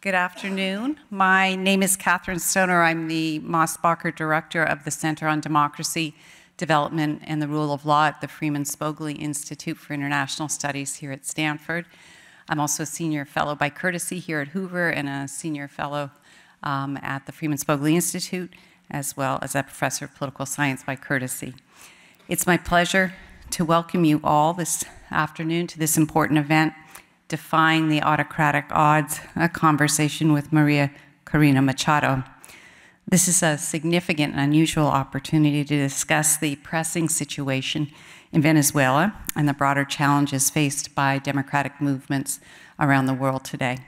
Good afternoon. My name is Catherine Stoner. I'm the Mosbacher Director of the Center on Democracy, Development, and the Rule of Law at the Freeman Spogli Institute for International Studies here at Stanford. I'm also a Senior Fellow by courtesy here at Hoover and a Senior Fellow at the Freeman Spogli Institute, as well as a Professor of Political Science by courtesy. It's my pleasure to welcome you all this afternoon to this important event, Defying the Autocratic Odds, a conversation with María Corina Machado. This is a significant and unusual opportunity to discuss the pressing situation in Venezuela and the broader challenges faced by democratic movements around the world today.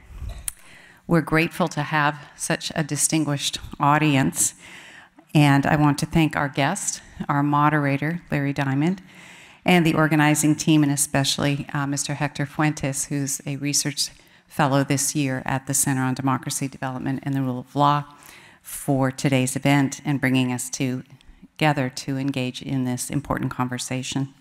We're grateful to have such a distinguished audience, and I want to thank our guest, our moderator, Larry Diamond, and the organizing team, and especially Mr. Hector Fuentes, who's a research fellow this year at the Center on Democracy, Development, and the Rule of Law, for today's event and bringing us together to engage in this important conversation.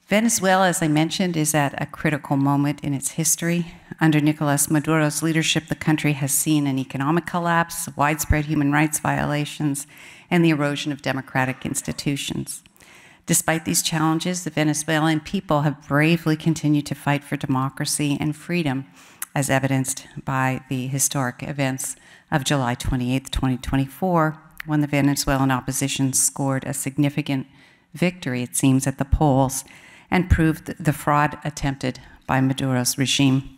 Venezuela, as I mentioned, is at a critical moment in its history. Under Nicolás Maduro's leadership, the country has seen an economic collapse, widespread human rights violations, and the erosion of democratic institutions. Despite these challenges, the Venezuelan people have bravely continued to fight for democracy and freedom, as evidenced by the historic events of July 28, 2024, when the Venezuelan opposition scored a significant victory, it seems, at the polls and proved the fraud attempted by Maduro's regime.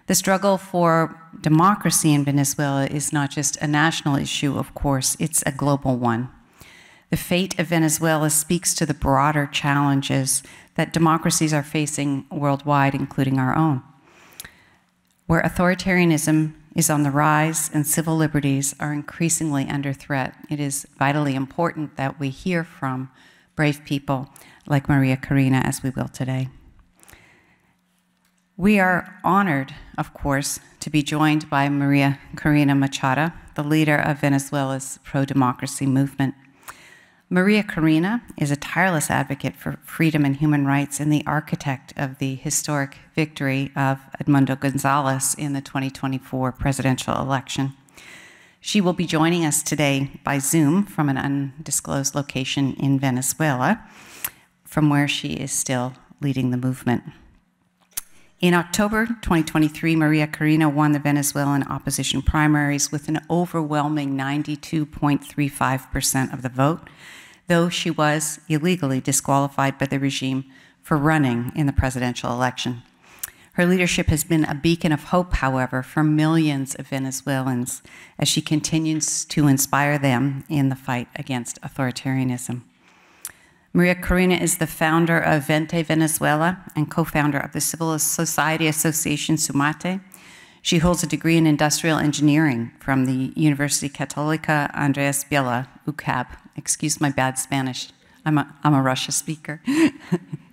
The struggle for democracy in Venezuela is not just a national issue, of course, it's a global one. The fate of Venezuela speaks to the broader challenges that democracies are facing worldwide, including our own. Where authoritarianism is on the rise and civil liberties are increasingly under threat, it is vitally important that we hear from brave people like María Corina, as we will today. We are honored, of course, to be joined by María Corina Machado, the leader of Venezuela's pro-democracy movement. María Corina is a tireless advocate for freedom and human rights and the architect of the historic victory of Edmundo González in the 2024 presidential election. She will be joining us today by Zoom from an undisclosed location in Venezuela, from where she is still leading the movement. In October 2023, María Corina won the Venezuelan opposition primaries with an overwhelming 92.35% of the vote, though she was illegally disqualified by the regime for running in the presidential election. Her leadership has been a beacon of hope, however, for millions of Venezuelans as she continues to inspire them in the fight against authoritarianism. María Corina is the founder of Vente Venezuela and co-founder of the Civil Society Association Sumate. She holds a degree in industrial engineering from the University Católica Andrés Biela, UCAB. Excuse my bad Spanish. I'm a Russia speaker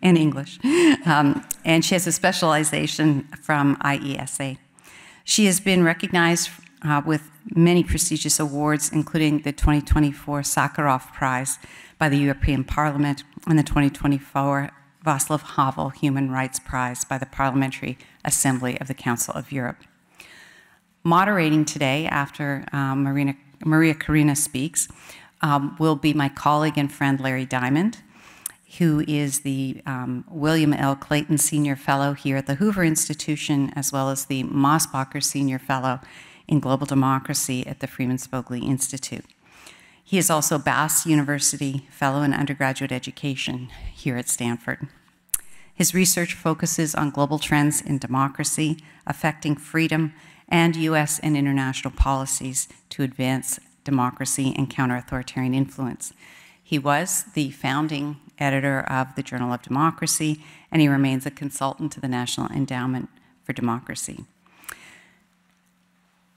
and English. And she has a specialization from IESA. She has been recognized with many prestigious awards, including the 2024 Sakharov Prize by the European Parliament and the 2024 Václav Havel Human Rights Prize by the Parliamentary Assembly of the Council of Europe. Moderating today, after María Corina speaks, will be my colleague and friend Larry Diamond, who is the William L. Clayton Senior Fellow here at the Hoover Institution, as well as the Mosbacher Senior Fellow in Global Democracy at the Freeman Spogli Institute. He is also Bass University Fellow in Undergraduate Education here at Stanford. His research focuses on global trends in democracy, affecting freedom, and U.S. and international policies to advance democracy and counter authoritarian influence. He was the founding editor of the Journal of Democracy, and he remains a consultant to the National Endowment for Democracy.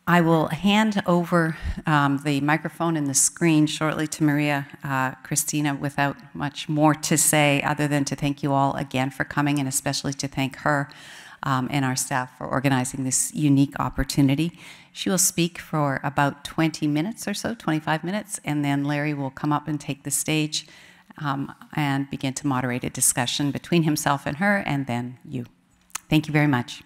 I will hand over the microphone and the screen shortly to María Cristina without much more to say other than to thank you all again for coming, and especially to thank her and our staff for organizing this unique opportunity. She will speak for about 20 minutes or so, 25 minutes, and then Larry will come up and take the stage and begin to moderate a discussion between himself and her, and then you. Thank you very much.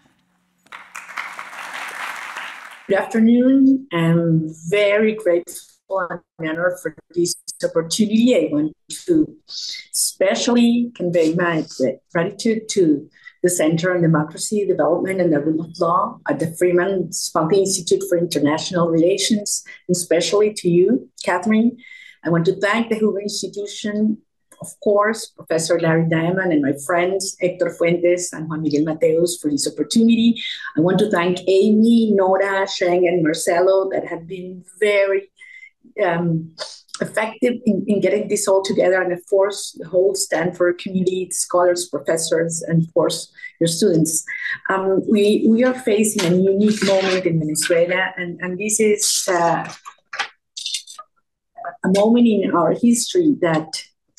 Good afternoon. I'm very grateful and honored for this opportunity. I want to especially convey my gratitude to the Center on Democracy, Development, and the Rule of Law at the Freeman Spogli Institute for International Relations, and especially to you, Catherine. I want to thank the Hoover Institution, of course, Professor Larry Diamond, and my friends, Hector Fuentes and Juan Miguel Mateos, for this opportunity. I want to thank Amy, Nora, Sheng, and Marcelo that have been very effective in getting this all together, and of course, the whole Stanford community, scholars, professors, and of course, your students. We are facing a unique moment in Venezuela, and this is a moment in our history that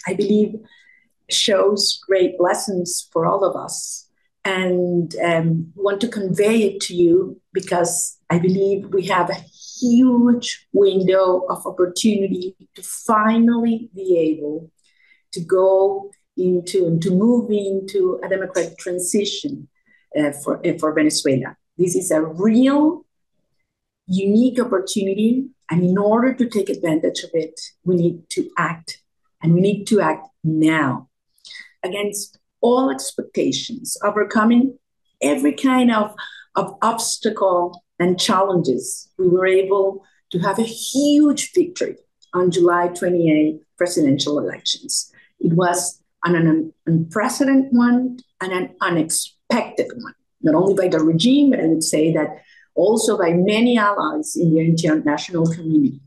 I believe shows great lessons for all of us, and want to convey it to you because I believe we have a huge window of opportunity to finally be able to go into and to move into a democratic transition for Venezuela. This is a real unique opportunity, and in order to take advantage of it, we need to act, and we need to act now against all expectations, overcoming every kind of obstacle and challenges. We were able to have a huge victory on July 28th presidential elections. It was an unprecedented one and an unexpected one, not only by the regime, but I would say that also by many allies in the international community.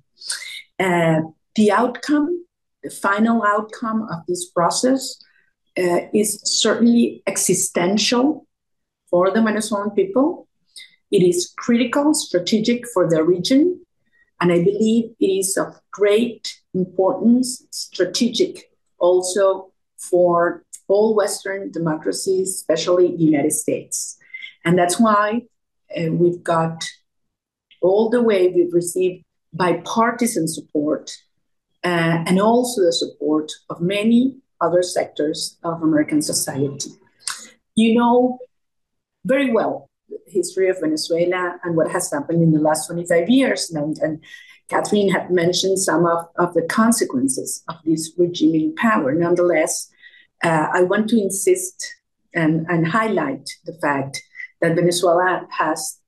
The outcome, the final outcome of this process is certainly existential for the Venezuelan people. It is critical, strategic for the region, and I believe it is of great importance, strategic also for all Western democracies, especially the United States. And that's why we've received bipartisan support and also the support of many other sectors of American society. You know very well the history of Venezuela and what has happened in the last 25 years. And Catherine had mentioned some of the consequences of this regime in power. Nonetheless, I want to insist and highlight the fact that Venezuela has,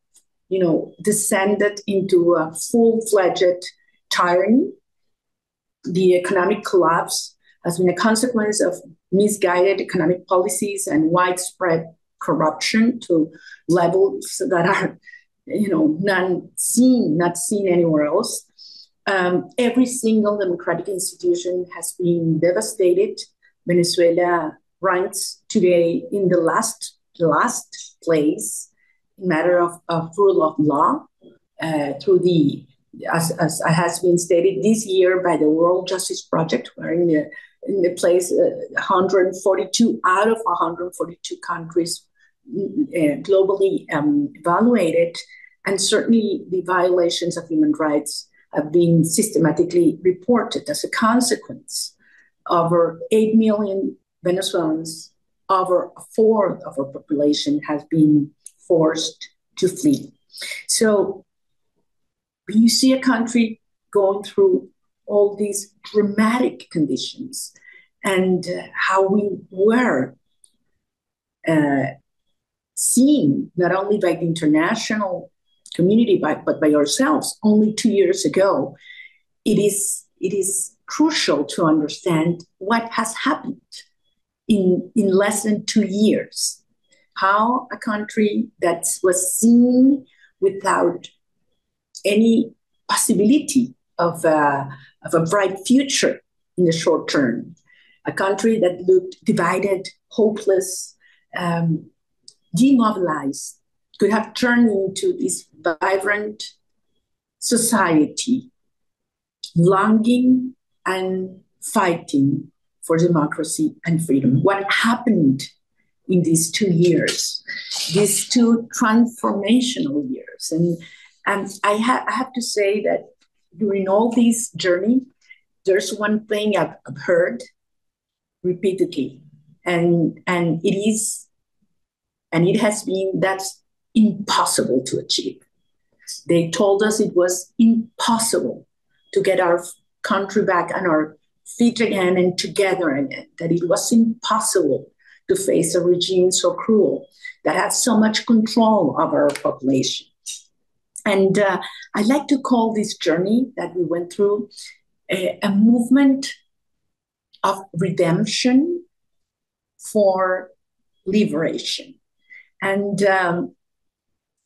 descended into a full-fledged tyranny. The economic collapse has been a consequence of misguided economic policies and widespread corruption to levels that are, not seen anywhere else. Every single democratic institution has been devastated. Venezuela ranks today in the last place in matter of rule of law through the, as has been stated this year by the World Justice Project, we're in the place 142 out of 142 countries globally evaluated, and certainly the violations of human rights have been systematically reported as a consequence. Over 8 million Venezuelans, over a fourth of our population, has been forced to flee. So when you see a country going through all these dramatic conditions and how we were seen not only by the international community but by ourselves only 2 years ago, it is crucial to understand what has happened in less than 2 years. How a country that was seen without any possibility of a bright future in the short term, a country that looked divided, hopeless, demobilized, could have turned into this vibrant society, longing and fighting for democracy and freedom. What happened in these 2 years, these 2 transformational years? And I have to say that during all this journey, there's one thing I've heard repeatedly, and it has been that's impossible to achieve. They told us it was impossible to get our country back on our feet again and together again, that it was impossible to face a regime so cruel that had so much control over our population. And I like to call this journey that we went through a movement of redemption for liberation. And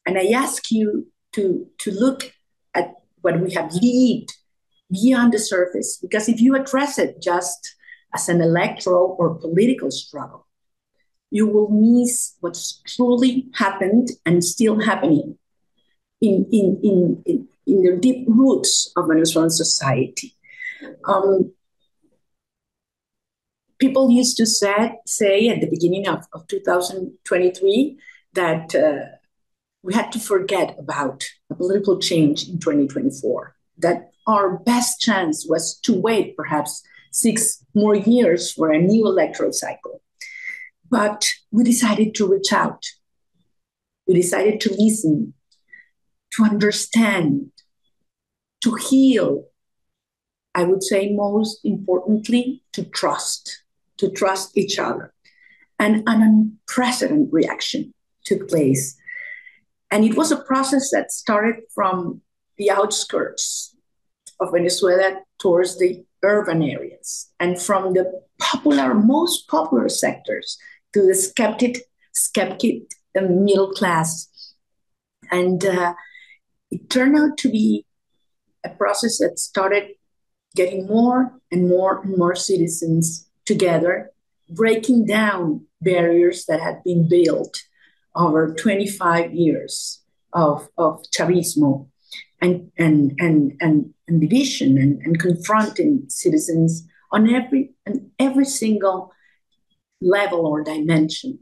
I ask you to look at what we have lived beyond the surface, because if you address it just as an electoral or political struggle, you will miss what's truly happened and still happening in the deep roots of Venezuelan society. People used to say at the beginning of 2023 that we had to forget about a political change in 2024, that our best chance was to wait perhaps 6 more years for a new electoral cycle. But we decided to reach out. We decided to listen, to understand, to heal. I would say most importantly, to trust each other. And an unprecedented reaction took place. And it was a process that started from the outskirts of Venezuela towards the urban areas, and from the most popular sectors to the skeptic middle class. And it turned out to be a process that started getting more and more citizens together, breaking down barriers that had been built over 25 years of Chavismo and division and confronting citizens on every single level or dimension: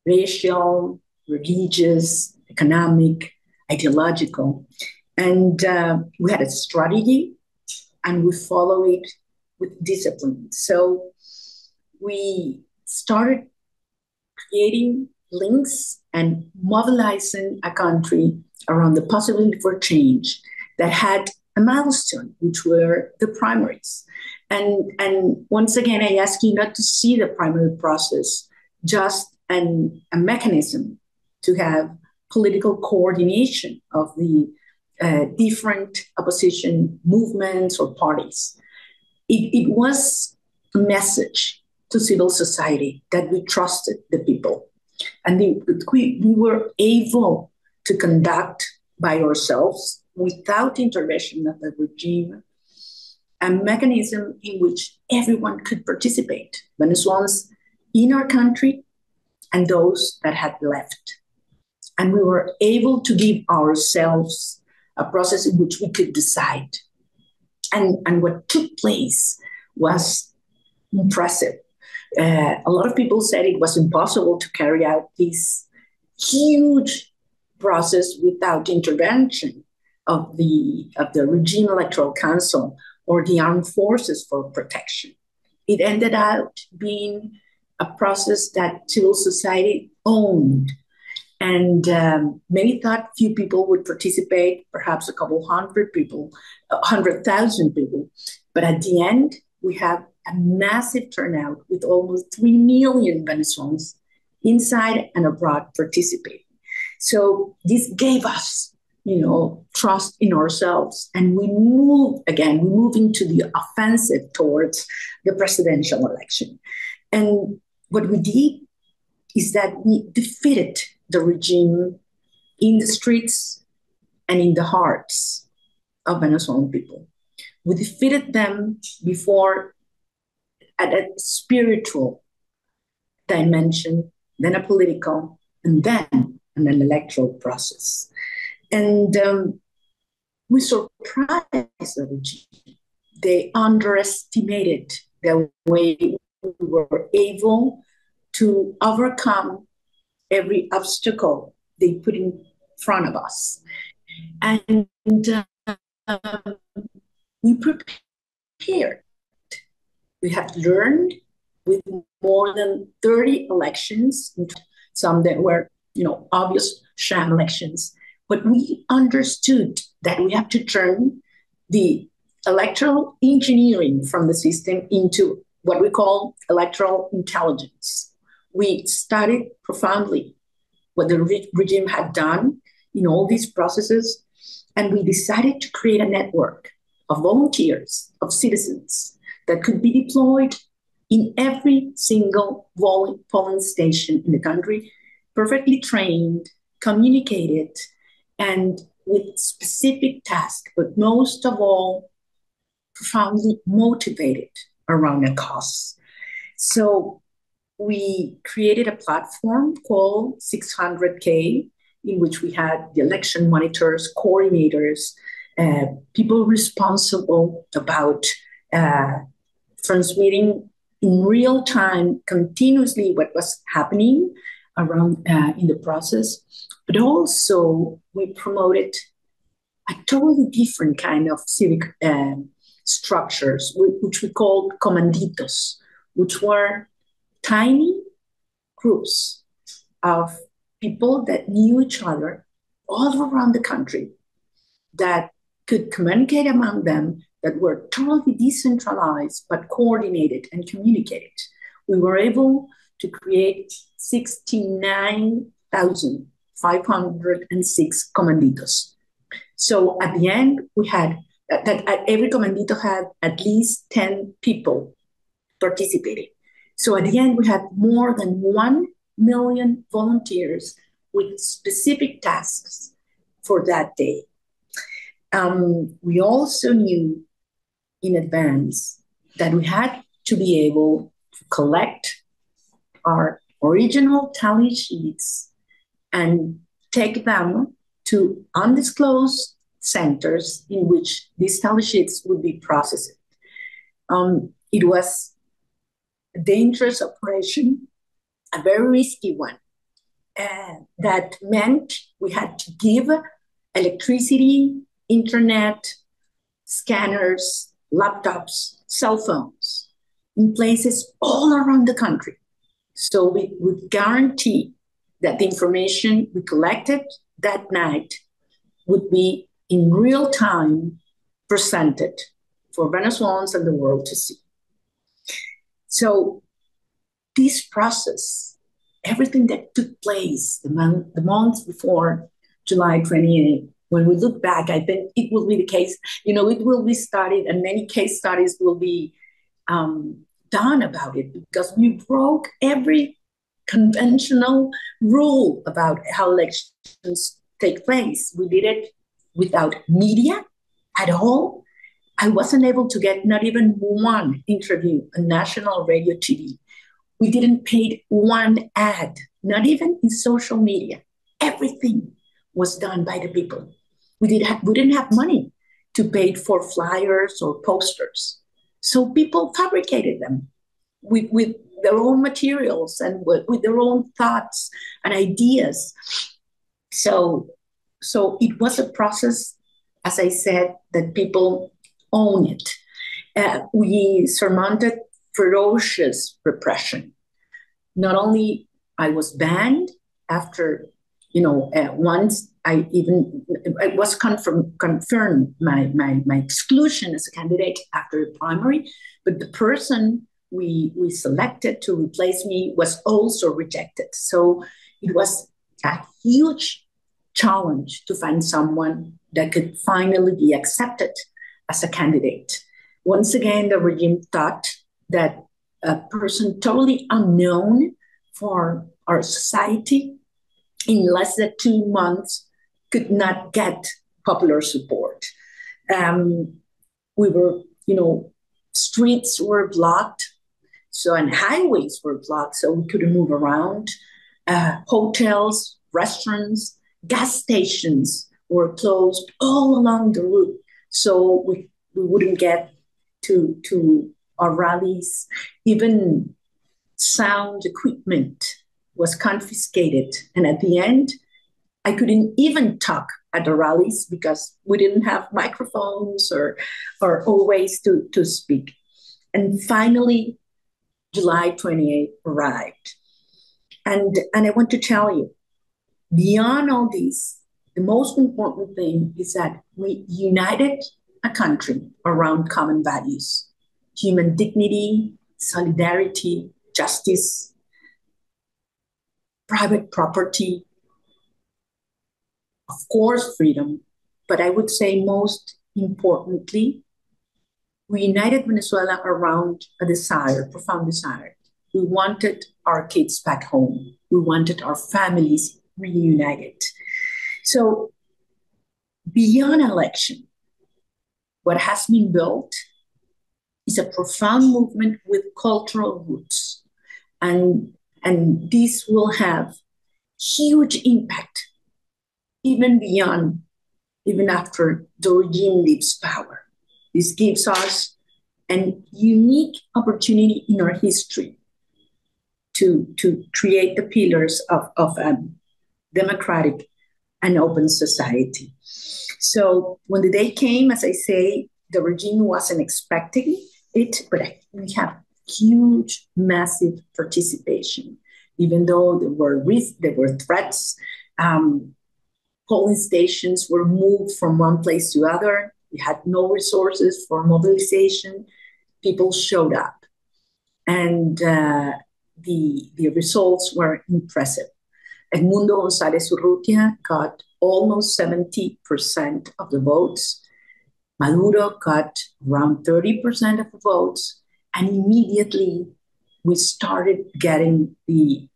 racial, religious, economic, ideological. And we had a strategy, and we follow it with discipline. So we started creating links and mobilizing a country around the possibility for change that had a milestone, which were the primaries. And once again, I ask you not to see the primary process just a mechanism to have political coordination of the different opposition movements or parties. It was a message to civil society that we trusted the people, and we were able to conduct by ourselves, without intervention of the regime, a mechanism in which everyone could participate, Venezuelans in our country and those that had left. And we were able to give ourselves a process in which we could decide. And what took place was impressive. A lot of people said it was impossible to carry out this huge process without intervention of the regime electoral council or the armed forces for protection. It ended up being a process that civil society owned. And many thought few people would participate, perhaps a couple hundred people, 100,000 people. But at the end, we have a massive turnout with almost 3 million Venezuelans inside and abroad participating. So this gave us, trust in ourselves. And we move into the offensive towards the presidential election. And what we did is that we defeated the regime in the streets and in the hearts of Venezuelan people. We defeated them before at a spiritual dimension, then a political, and then an electoral process. And we surprised the regime. They underestimated the way we were able to overcome every obstacle they put in front of us. And we prepared. We have learned with more than 30 elections, some that were, obvious sham elections. But we understood that we have to turn the electoral engineering from the system into what we call electoral intelligence. We studied profoundly what the regime had done in all these processes, and we decided to create a network of volunteers, of citizens that could be deployed in every single polling station in the country, perfectly trained, communicated, and with specific tasks, but most of all, profoundly motivated around a cause. So we created a platform called 600K, in which we had the election monitors, coordinators, people responsible about transmitting in real time continuously what was happening around in the process. But also we promoted a totally different kind of civic structures, which we called Commanditos, which were tiny groups of people that knew each other all around the country, that could communicate among them, that were totally decentralized but coordinated and communicated. We were able to create 69,506 commanditos. So at the end, we had that every commandito had at least 10 people participating. So at the end, we had more than 1 million volunteers with specific tasks for that day. We also knew in advance that we had to be able to collect our original tally sheets and take them to undisclosed centers in which these tally sheets would be processed. It was a dangerous operation, a very risky one. That meant we had to give electricity, internet, scanners, laptops, cell phones in places all around the country. So we would guarantee that the information we collected that night would be in real time presented for Venezuelans and the world to see. So this process, everything that took place the month before July 28, when we look back, I think it will be the case, it will be studied, and many case studies will be done about it, because we broke every conventional rule about how elections take place. We did it without media at all. I wasn't able to get not even one interview on national radio TV. We didn't pay one ad, not even in social media. Everything was done by the people. We didn't have money to pay for flyers or posters. So people fabricated them with their own materials and with their own thoughts and ideas. So it was a process, as I said, that people own it. We surmounted ferocious repression. Not only I was banned after, once it was confirmed my exclusion as a candidate after the primary, but the person we selected to replace me was also rejected. So it was a huge challenge to find someone that could finally be accepted as a candidate. Once again, the regime thought that a person totally unknown for our society in less than 2 months could not get popular support. We were, streets were blocked, and highways were blocked, so we couldn't move around. Hotels, restaurants, gas stations were closed all along the route, so we wouldn't get to our rallies. Even sound equipment was confiscated, and at the end, I couldn't even talk at the rallies because we didn't have microphones or ways to speak. And finally, July 28 arrived. And I want to tell you, beyond all this, the most important thing is that we united a country around common values: human dignity, solidarity, justice, private property, of course, freedom. But I would say most importantly, we united Venezuela around a desire, profound desire. We wanted our kids back home. We wanted our families reunited. So beyond election, what has been built is a profound movement with cultural roots. And this will have huge impact even beyond, even after the regime leaves power. This gives us a unique opportunity in our history to create the pillars of democratic and open society. So when the day came, as I say, the regime wasn't expecting it, but we have huge, massive participation. Even though there were risks, there were threats, polling stations were moved from one place to other. We had no resources for mobilization. People showed up. And the results were impressive. Edmundo González Urrutia got almost 70% of the votes. Maduro got around 30% of the votes. And immediately we started getting the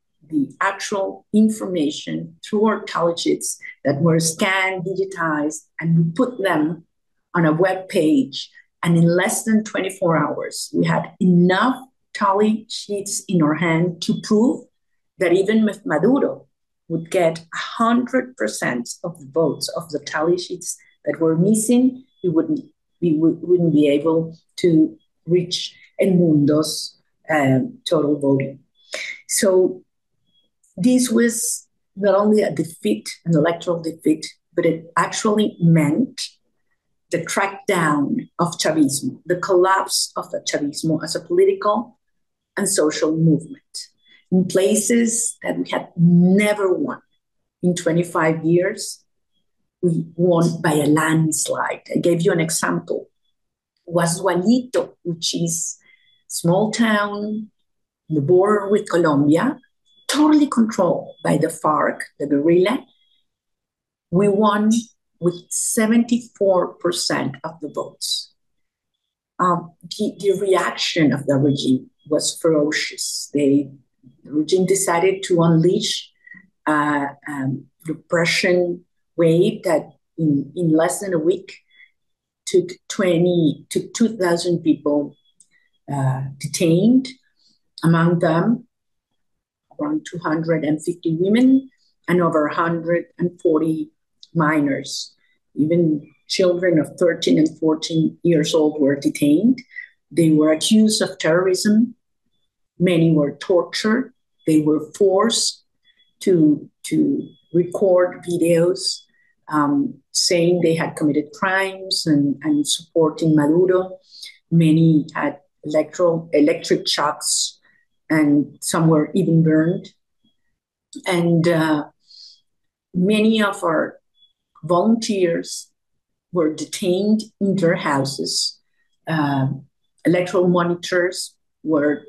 actual information through our tally sheets that were scanned, digitized, and we put them on a web page. And in less than 24 hours, we had enough tally sheets in our hand to prove that even if Maduro would get 100% of the votes of the tally sheets that were missing, we wouldn't be able to reach Edmundo's total voting. So this was not only a defeat, an electoral defeat, but it actually meant the crackdown of Chavismo, the collapse of the Chavismo as a political and social movement in places that we had never won. In 25 years, we won by a landslide. I gave you an example. Guasualito, which is a small town on the border with Colombia, totally controlled by the FARC, the guerrilla. We won with 74% of the votes. The reaction of the regime was ferocious. The regime decided to unleash repression wave that in less than a week took 2,000 people detained, among them around 250 women and over 140 minors. Even children of 13 and 14 years old were detained. They were accused of terrorism. Many were tortured. They were forced to record videos saying they had committed crimes and supporting Maduro. Many had electric shocks, and some were even burned. And many of our volunteers were detained in their houses. Electoral monitors were,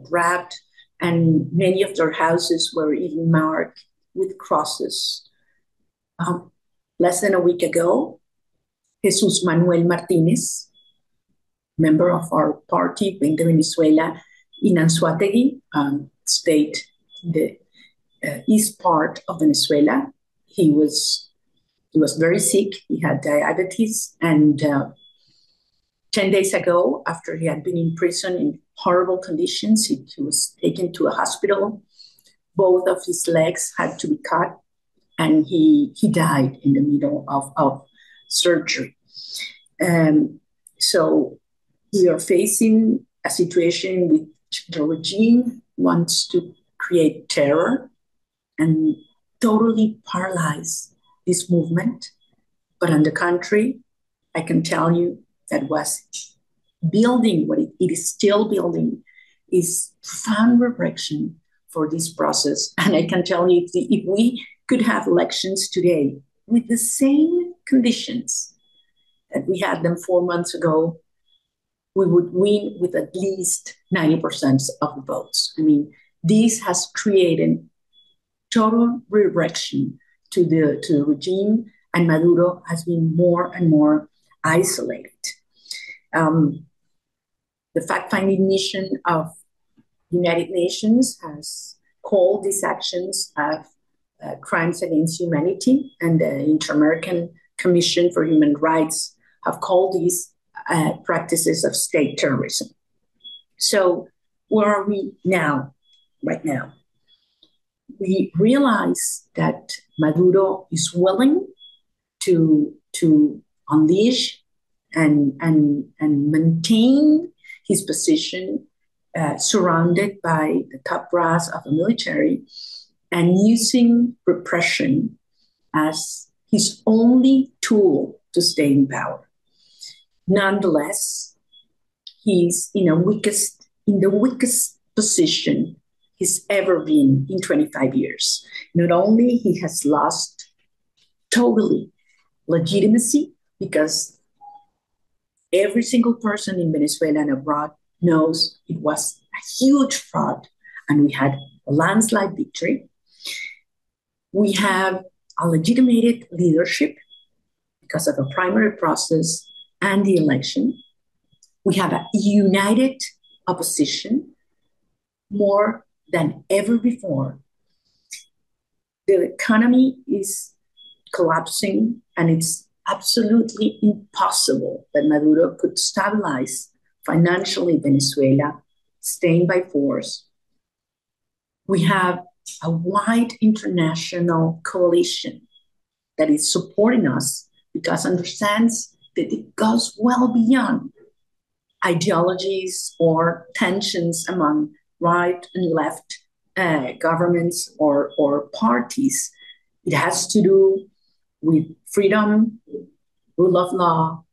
grabbed, and many of their houses were even marked with crosses. Less than a week ago, Jesus Manuel Martinez, member of our party, Veinte Venezuela, in Anzoátegui, state, the east part of Venezuela. He was very sick. He had diabetes, and 10 days ago, after he had been in prison in horrible conditions, he was taken to a hospital. Both of his legs had to be cut, and he died in the middle of surgery. So we are facing a situation with the regime wants to create terror and totally paralyze this movement. But on the contrary, I can tell you that was building, what it is still building, is profound repression for this process. And I can tell you, if we could have elections today, with the same conditions that we had them 4 months ago, we would win with at least 90% of the votes. I mean, this has created total redirection to the regime, and Maduro has been more and more isolated. The fact-finding mission of United Nations has called these actions as crimes against humanity, and the Inter-American Commission for Human Rights have called these practices of state terrorism. So where are we now, right now? We realize that Maduro is willing to unleash and maintain his position surrounded by the top brass of the military and using repression as his only tool to stay in power. Nonetheless, he's in the weakest position he's ever been in 25 years. Not only he has lost totally legitimacy, because every single person in Venezuela and abroad knows it was a huge fraud, and we had a landslide victory. We have a legitimated leadership because of a primary process and the election. We have a united opposition more than ever before. The economy is collapsing, and it's absolutely impossible that Maduro could stabilize financially Venezuela, staying by force. We have a wide international coalition that is supporting us because understands that it goes well beyond ideologies or tensions among right and left governments or parties. It has to do with freedom, rule of law,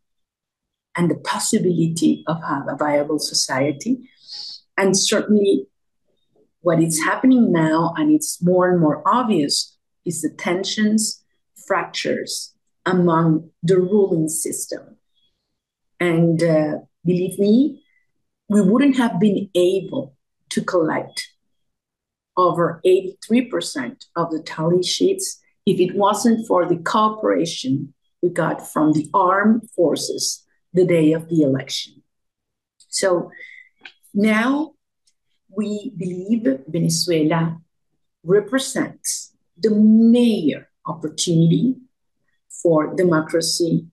and the possibility of have a viable society. And certainly what is happening now, and it's more and more obvious, is the tensions, fractures among the ruling system. And believe me, we wouldn't have been able to collect over 83% of the tally sheets if it wasn't for the cooperation we got from the armed forces the day of the election. So now we believe Venezuela represents the major opportunity for democracy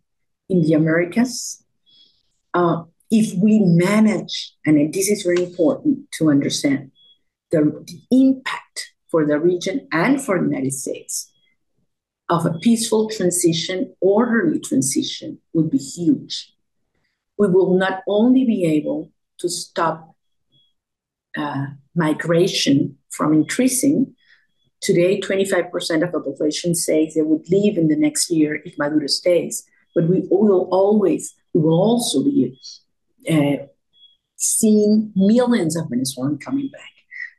in the Americas. If we manage, and this is very important to understand, the impact for the region and for the United States of a peaceful transition, orderly transition, would be huge. We will not only be able to stop migration from increasing. Today, 25% of the population says they would leave in the next year if Maduro stays, but we will also be seeing millions of Venezuelans coming back.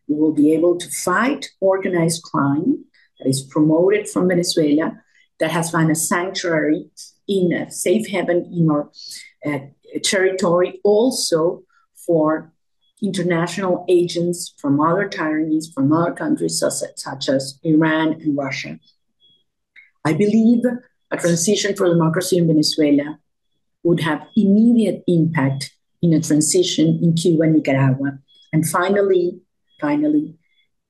We will be able to fight organized crime that is promoted from Venezuela, that has found a sanctuary in a safe haven in our territory, also for international agents from other tyrannies, from other countries such as Iran and Russia. I believe a transition for democracy in Venezuela would have immediate impact in a transition in Cuba and Nicaragua. And finally,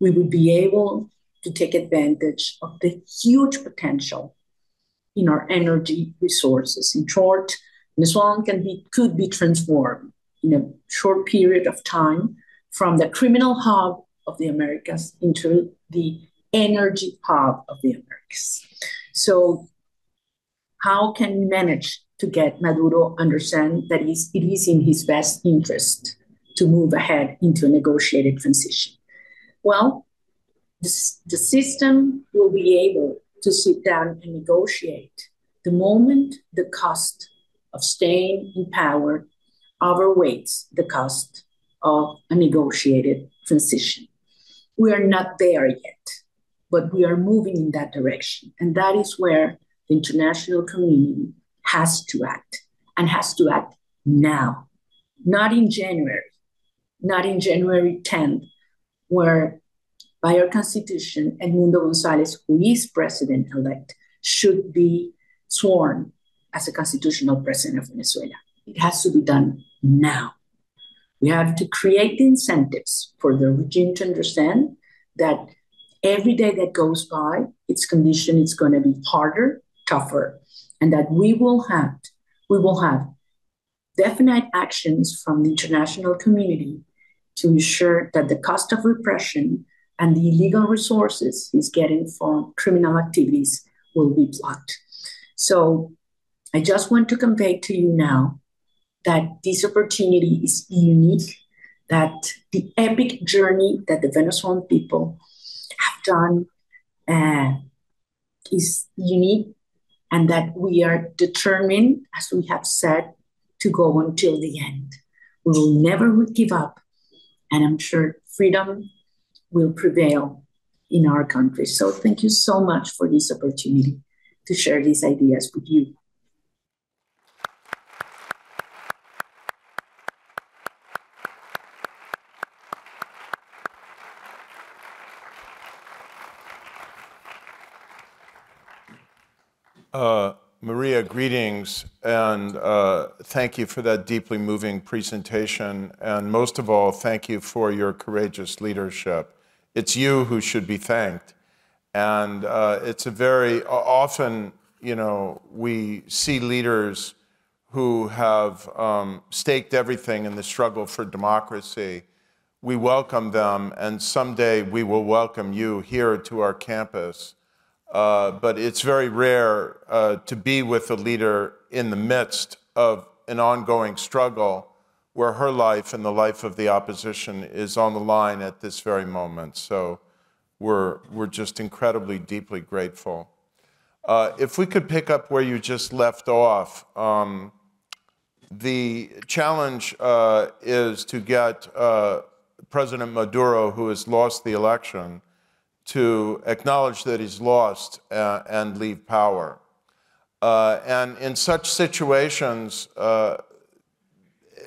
we would be able to take advantage of the huge potential in our energy resources. In short, Venezuela could be transformed in a short period of time from the criminal hub of the Americas into the energy hub of the Americas. So how can we manage to get Maduro understand that it is in his best interest to move ahead into a negotiated transition? Well, the system will be able to sit down and negotiate the moment the cost of staying in power overweights the cost of a negotiated transition. We are not there yet, but we are moving in that direction. And that is where the international community has to act, and has to act now, not in January, not in January 10th, where by our constitution, Edmundo González, who is president-elect, should be sworn as a constitutional president of Venezuela. It has to be done now. We have to create the incentives for the regime to understand that every day that goes by, its condition is going to be harder, tougher, and that we will have definite actions from the international community to ensure that the cost of repression and the illegal resources he's getting from criminal activities will be blocked. So I just want to convey to you now that this opportunity is unique, that the epic journey that the Venezuelan people have done is unique, and that we are determined, as we have said, to go until the end. We will never give up, and I'm sure freedom will prevail in our country. So thank you so much for this opportunity to share these ideas with you. Maria, greetings, and thank you for that deeply moving presentation. And most of all, thank you for your courageous leadership. It's you who should be thanked. And it's a very, often, you know, we see leaders who have staked everything in the struggle for democracy. We welcome them, and someday we will welcome you here to our campus. But it's very rare to be with a leader in the midst of an ongoing struggle where her life and the life of the opposition is on the line at this very moment. So we're just incredibly, deeply grateful. If we could pick up where you just left off, the challenge is to get President Maduro, who has lost the election, to acknowledge that he's lost and leave power. And in such situations,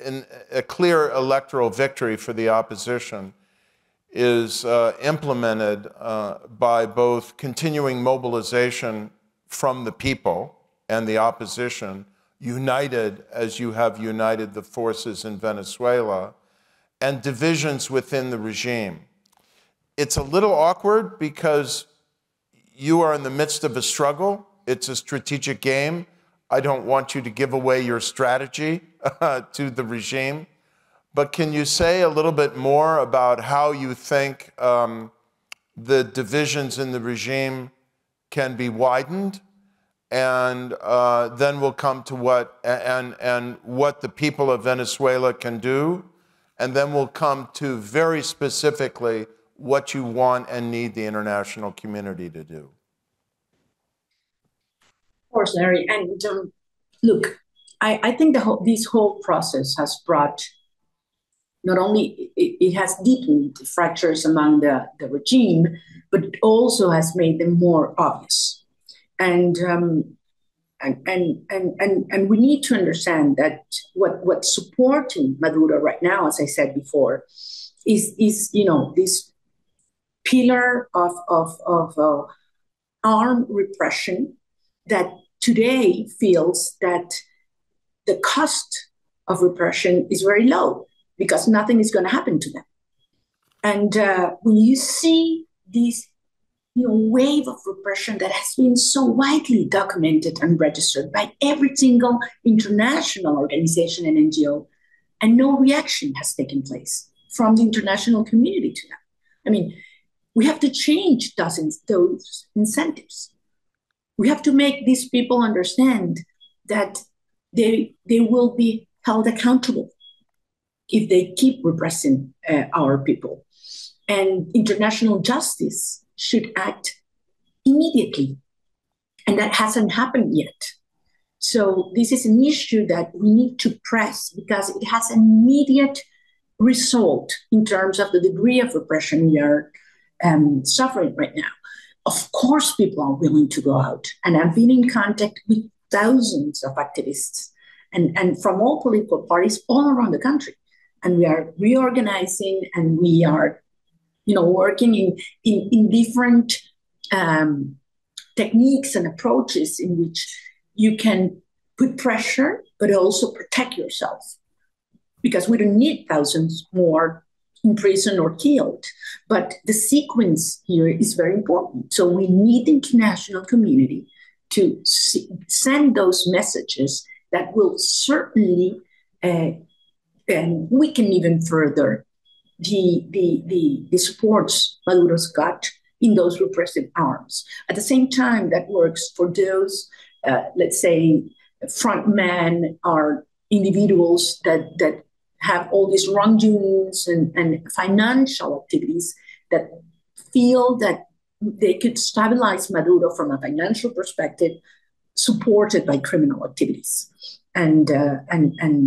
in a clear electoral victory for the opposition is implemented by both continuing mobilization from the people and the opposition, united as you have united the forces in Venezuela, and divisions within the regime. It's a little awkward because you are in the midst of a struggle. It's a strategic game. I don't want you to give away your strategy to the regime. But can you say a little bit more about how you think the divisions in the regime can be widened? And then we'll come to what the people of Venezuela can do. And then we'll come to very specifically what you want and need the international community to do. Of course, Larry. And look, I think this whole process has brought, not only it has deepened the fractures among the regime, but it also has made them more obvious. And we need to understand that what's supporting Maduro right now, as I said before, is you know, this pillar of armed repression that today feels that the cost of repression is very low because nothing is going to happen to them. And when you see this wave of repression that has been so widely documented and registered by every single international organization and NGO, and no reaction has taken place from the international community to them. I mean, we have to change those incentives. We have to make these people understand that they will be held accountable if they keep repressing our people. And international justice should act immediately. And that hasn't happened yet. So this is an issue that we need to press because it has an immediate result in terms of the degree of repression we are suffering right now. of course, people are willing to go out. And I've been in contact with thousands of activists and from all political parties all around the country. And we are reorganizing, and we are, working in different techniques and approaches in which you can put pressure, but also protect yourself. Because we don't need thousands more in prison or killed. But the sequence here is very important. So we need the international community to send those messages that will certainly weaken even further the supports Maduro's got in those repressive arms. At the same time, that works for those, let's say, frontmen or individuals that have all these wrongdoings and financial activities that feel that they could stabilize Maduro from a financial perspective, supported by criminal activities and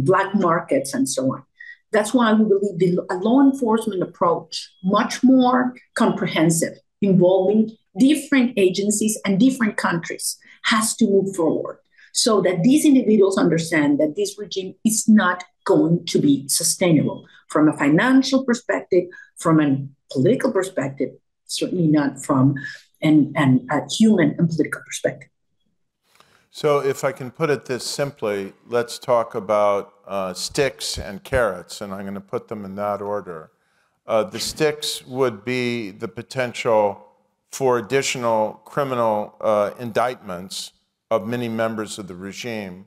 black markets and so on. That's why we believe a law enforcement approach, much more comprehensive, involving different agencies and different countries, has to move forward so that these individuals understand that this regime is not going to be sustainable from a financial perspective, from a political perspective, certainly not from a human and political perspective. So if I can put it this simply, let's talk about sticks and carrots, and I'm going to put them in that order. The sticks would be the potential for additional criminal indictments of many members of the regime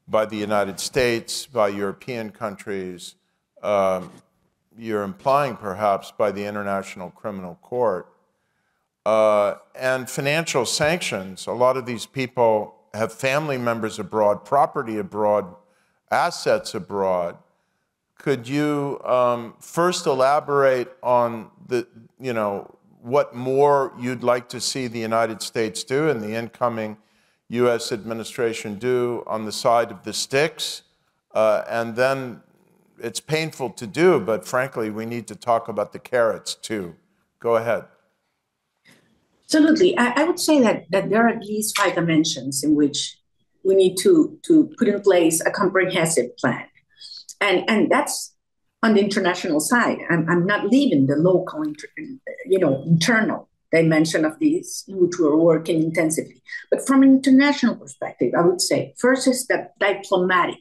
by the United States, by European countries, you're implying perhaps by the International Criminal Court, and financial sanctions. A lot of these people have family members abroad, property abroad, assets abroad. Could you first elaborate on what more you'd like to see the United States do and the incoming U.S. administration do on the side of the sticks? And then it's painful to do, but frankly, we need to talk about the carrots too. Go ahead. Absolutely. I would say that there are at least 5 dimensions in which we need to put in place a comprehensive plan. And that's on the international side. I'm not leaving the local, internal dimension of this, in which we're working intensively. But from an international perspective, I would say, first is the diplomatic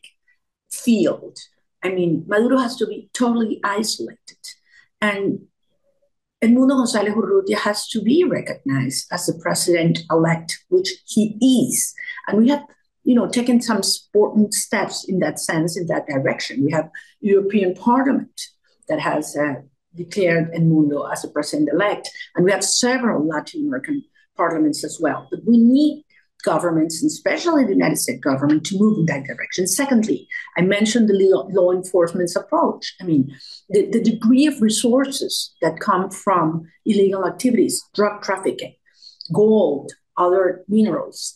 field. I mean, Maduro has to be totally isolated. And Edmundo González Urrutia has to be recognized as the president-elect, which he is. And we have, taken some important steps in that sense, in that direction. We have European Parliament that has declared Edmundo as the president-elect, and we have several Latin American parliaments as well. But we need governments, and especially the United States government, to move in that direction. Secondly, I mentioned the law enforcement's approach. I mean, the degree of resources that come from illegal activities, drug trafficking, gold, other minerals,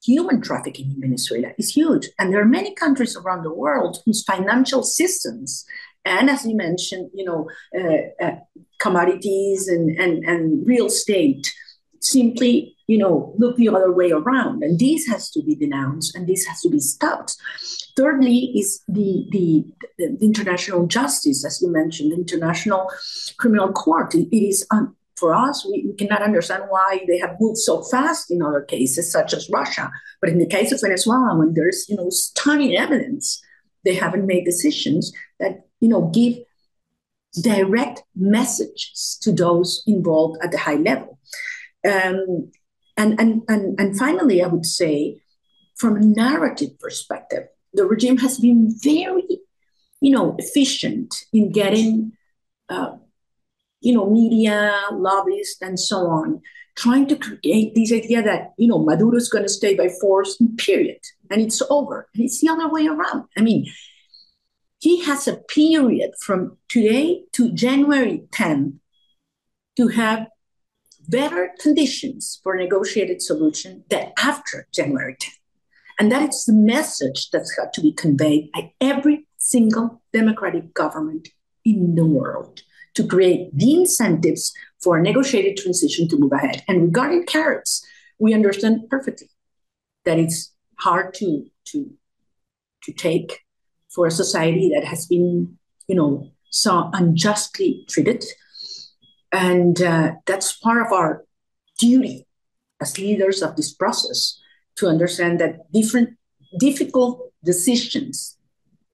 human trafficking in Venezuela is huge. And there are many countries around the world whose financial systems, and as you mentioned, commodities and real estate simply, look the other way around. And this has to be denounced, and this has to be stopped. Thirdly is the international justice, as you mentioned, the International Criminal Court. It is, for us, we cannot understand why they have moved so fast in other cases, such as Russia. But in the case of Venezuela, when there's, stunning evidence, they haven't made decisions that, give direct messages to those involved at the high level. And finally, I would say, from a narrative perspective, the regime has been very, efficient in getting, media, lobbyists, and so on, trying to create this idea that, Maduro is going to stay by force, period, and it's over. And it's the other way around. I mean, he has a period from today to January 10th to have better conditions for a negotiated solution than after January 10th. And that is the message that's got to be conveyed by every single democratic government in the world, to create the incentives for a negotiated transition to move ahead. And regarding carrots, we understand perfectly that it's hard to take for a society that has been, so unjustly treated. And that's part of our duty as leaders of this process, to understand that difficult decisions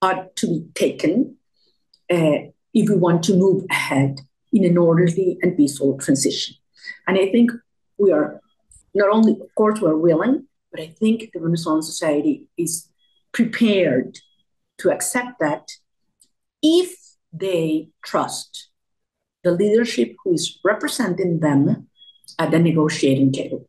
ought to be taken if we want to move ahead in an orderly and peaceful transition. And I think we are not only, of course, we're willing, but I think the Venezuelan society is prepared to accept that if they trust the leadership who is representing them at the negotiating table.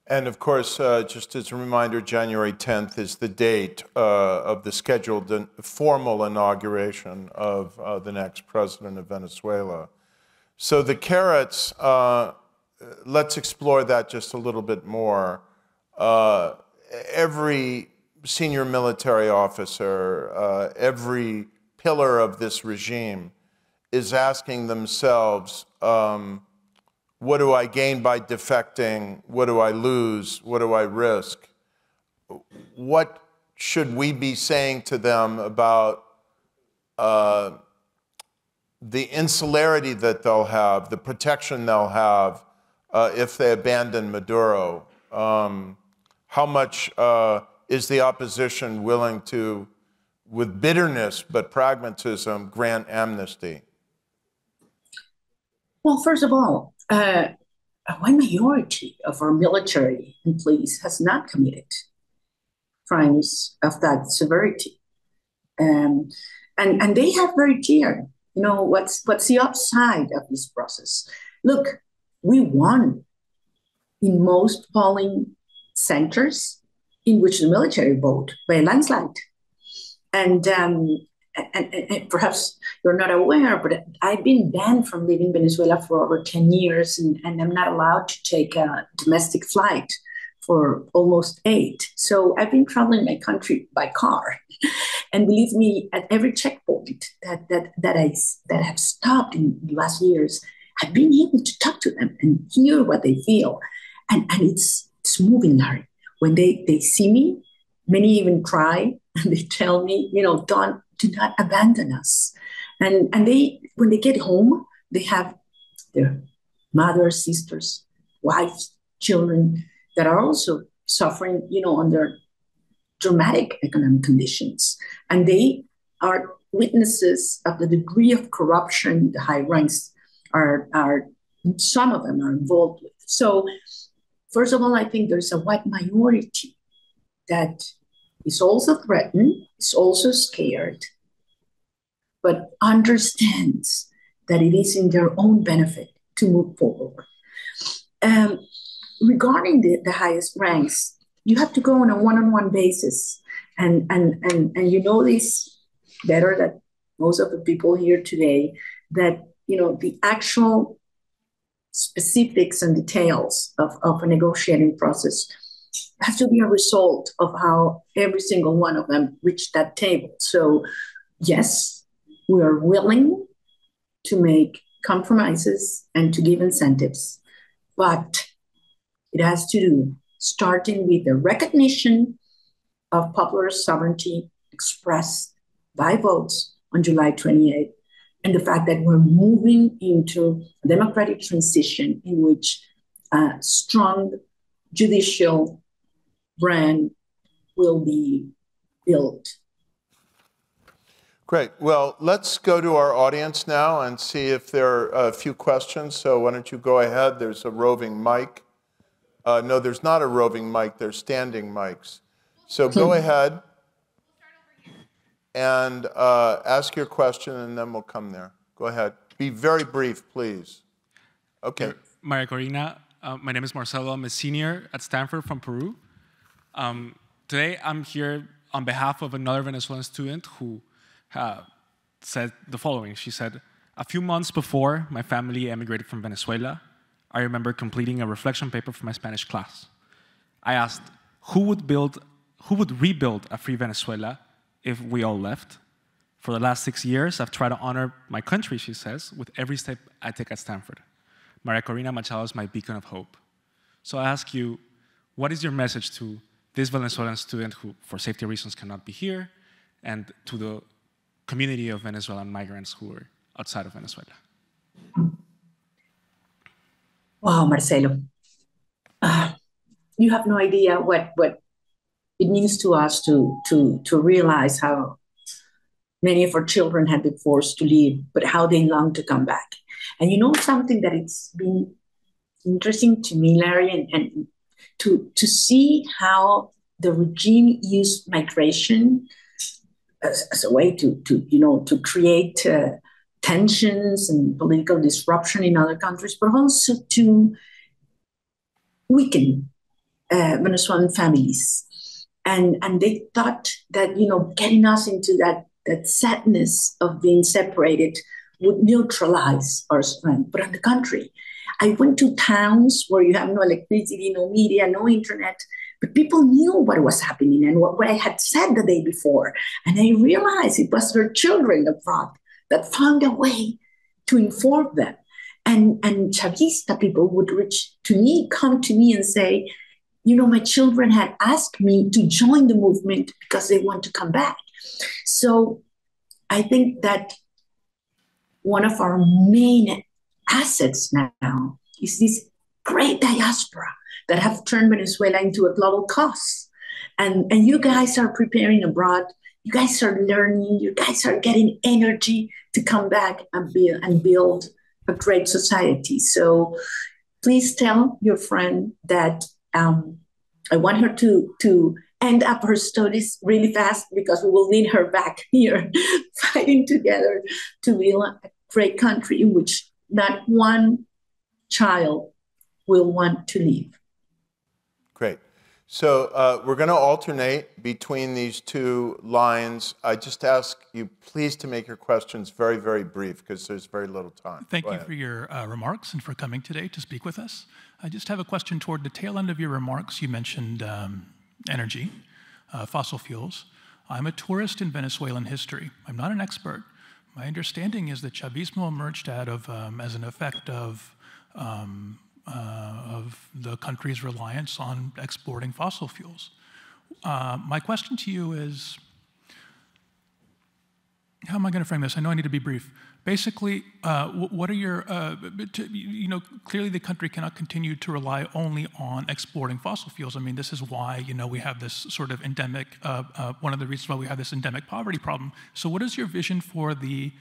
And of course, just as a reminder, January 10th is the date of the scheduled formal inauguration of the next president of Venezuela. So the carrots, let's explore that just a little bit more. Every senior military officer, every pillar of this regime is asking themselves, what do I gain by defecting? What do I lose? What do I risk? What should we be saying to them about the insularity that they'll have, the protection they'll have if they abandon Maduro? How much is the opposition willing to, with bitterness but pragmatism, grant amnesty? Well, first of all, a wide majority of our military and police has not committed crimes of that severity. And they have very clear, what's the upside of this process. Look, we won in most polling centers in which the military vote by a landslide. And perhaps you're not aware, but I've been banned from leaving Venezuela for over 10 years, and I'm not allowed to take a domestic flight for almost 8. So I've been traveling my country by car. And believe me, at every checkpoint that have stopped in the last years, I've been able to talk to them and hear what they feel. And it's moving, Larry. When they see me, many even cry, and they tell me, do not abandon us. And when they get home, they have their mothers, sisters, wives, children that are also suffering, under dramatic economic conditions. And they are witnesses of the degree of corruption the high ranks are some of them are involved with. So first of all, I think there's a wide minority that is also threatened, is also scared, but understands that it is in their own benefit to move forward. Regarding the highest ranks, you have to go on a one-on-one basis. And you know this better than most of the people here today, that the actual specifics and details of a negotiating process has to be a result of how every single one of them reached that table. So yes, we are willing to make compromises and to give incentives, but it has to do starting with the recognition of popular sovereignty expressed by votes on July 28th, and the fact that we're moving into a democratic transition in which a strong judicial brand will be built. Great. Well, let's go to our audience now and see if there are a few questions. So why don't you go ahead? There's a roving mic. No, there's not a roving mic. There's standing mics. So go ahead and ask your question, and then we'll come there. Go ahead. Be very brief, please. Okay. María Corina, my name is Marcelo. I'm a senior at Stanford from Peru. Today, I'm here on behalf of another Venezuelan student who said the following. She said, "A few months before my family emigrated from Venezuela, I remember completing a reflection paper for my Spanish class. I asked, who would rebuild a free Venezuela if we all left? For the last 6 years, I've tried to honor my country, she says, with every step I take at Stanford. María Corina Machado is my beacon of hope. So I ask you, what is your message to this Venezuelan student who, for safety reasons, cannot be here, and to the community of Venezuelan migrants who are outside of Venezuela? Wow, Marcelo. You have no idea what it means to us to realize how many of our children have been forced to leave, but how they long to come back. And you know something that it's been interesting to me, Larry, and to see how the regime used migration as a way to create tensions and political disruption in other countries, but also to weaken Venezuelan families. And they thought that, getting us into that sadness of being separated would neutralize our strength. But on the contrary, I went to towns where you have no electricity, no media, no internet, but people knew what was happening and what I had said the day before. And I realized it was their children abroad that found a way to inform them. And Chavista people would come to me and say, my children had asked me to join the movement because they want to come back. So I think that one of our main assets now is this great diaspora that have turned Venezuela into a global cause. And you guys are preparing abroad. You guys are learning. You guys are getting energy to come back and build a great society. So please tell your friend that I want her to end up her studies really fast, because we will need her back here fighting together to build a great country in which not one child will want to leave. Great. So we're going to alternate between these two lines. I just ask you please to make your questions very, very brief, because there's very little time. Thank you for your remarks and for coming today to speak with us. I just have a question toward the tail end of your remarks. You mentioned energy, fossil fuels. I'm a tourist in Venezuelan history. I'm not an expert. My understanding is that Chavismo emerged out of, as an effect of the country's reliance on exporting fossil fuels. My question to you is, how am I going to frame this? I know I need to be brief. Basically, what are your, clearly the country cannot continue to rely only on exporting fossil fuels. I mean, this is why, we have this sort of endemic, one of the reasons why we have this endemic poverty problem. So what is your vision for the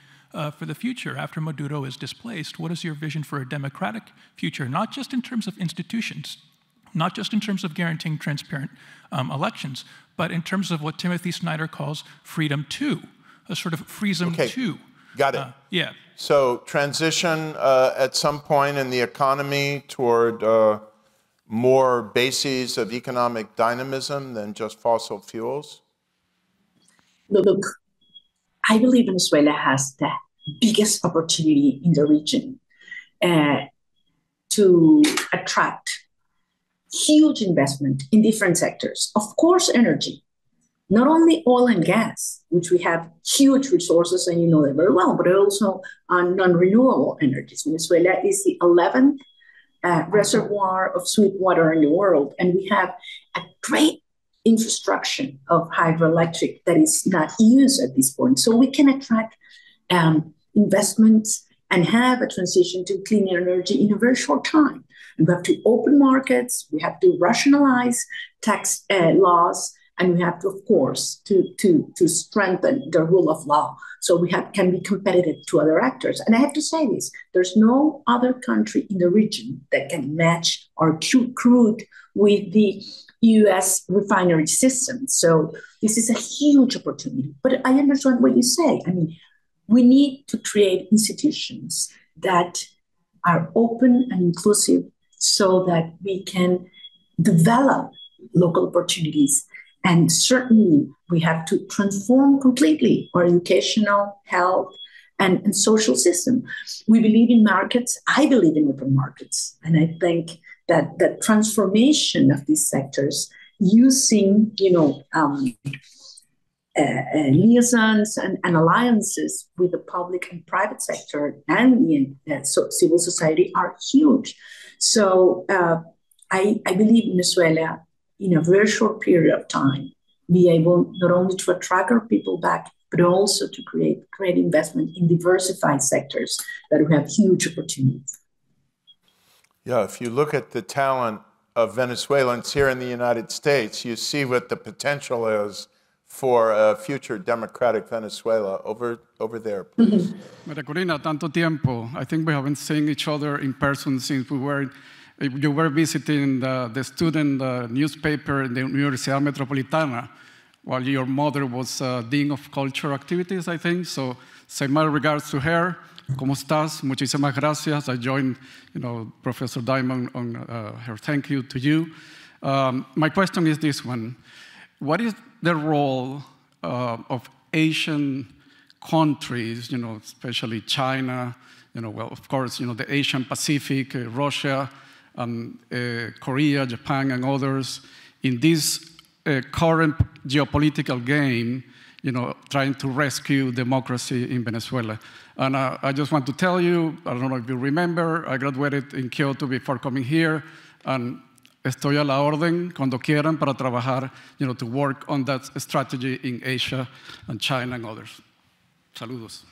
future after Maduro is displaced? What is your vision for a democratic future, not just in terms of institutions, not just in terms of guaranteeing transparent elections, but in terms of what Timothy Snyder calls freedom 2, a sort of freedom 2. Got it. Yeah. So transition at some point in the economy toward more bases of economic dynamism than just fossil fuels? Look, I believe Venezuela has the biggest opportunity in the region to attract huge investment in different sectors. Of course, energy. Not only oil and gas, which we have huge resources, and you know that very well, but also on non-renewable energies. Venezuela is the 11th reservoir of sweet water in the world, and we have a great infrastructure of hydroelectric that is not used at this point. So we can attract investments and have a transition to clean energy in a very short time. And we have to open markets, we have to rationalize tax laws, and we have to, of course, to strengthen the rule of law so we can be competitive to other actors. And I have to say this, there's no other country in the region that can match our crude with the US refinery system. So this is a huge opportunity. But I understand what you say. I mean, we need to create institutions that are open and inclusive so that we can develop local opportunities. And certainly we have to transform completely our educational, health, and social system. We believe in markets. I believe in open markets. And I think that the transformation of these sectors using, liaisons and alliances with the public and private sector and civil society are huge. So I believe Venezuela, in a very short period of time, be able not only to attract our people back, but also to create investment in diversified sectors that will have huge opportunities. Yeah, if you look at the talent of Venezuelans here in the United States, you see what the potential is for a future democratic Venezuela. Over there, please. María Corina, tanto tiempo. I think we haven't seen each other in person since you were visiting the student newspaper in the Universidad Metropolitana, while your mother was Dean of Culture Activities, I think. So say my regards to her. ¿Cómo estás? Muchísimas gracias. I joined, Professor Diamond on her thank you to you. My question is this one. What is the role of Asian countries, especially China, well, of course, the Asian Pacific, Russia, Korea, Japan, and others, in this current geopolitical game, trying to rescue democracy in Venezuela? And I just want to tell you, I don't know if you remember, I graduated in Kyoto before coming here, and estoy a la orden cuando quieran para trabajar, to work on that strategy in Asia and China and others. Saludos.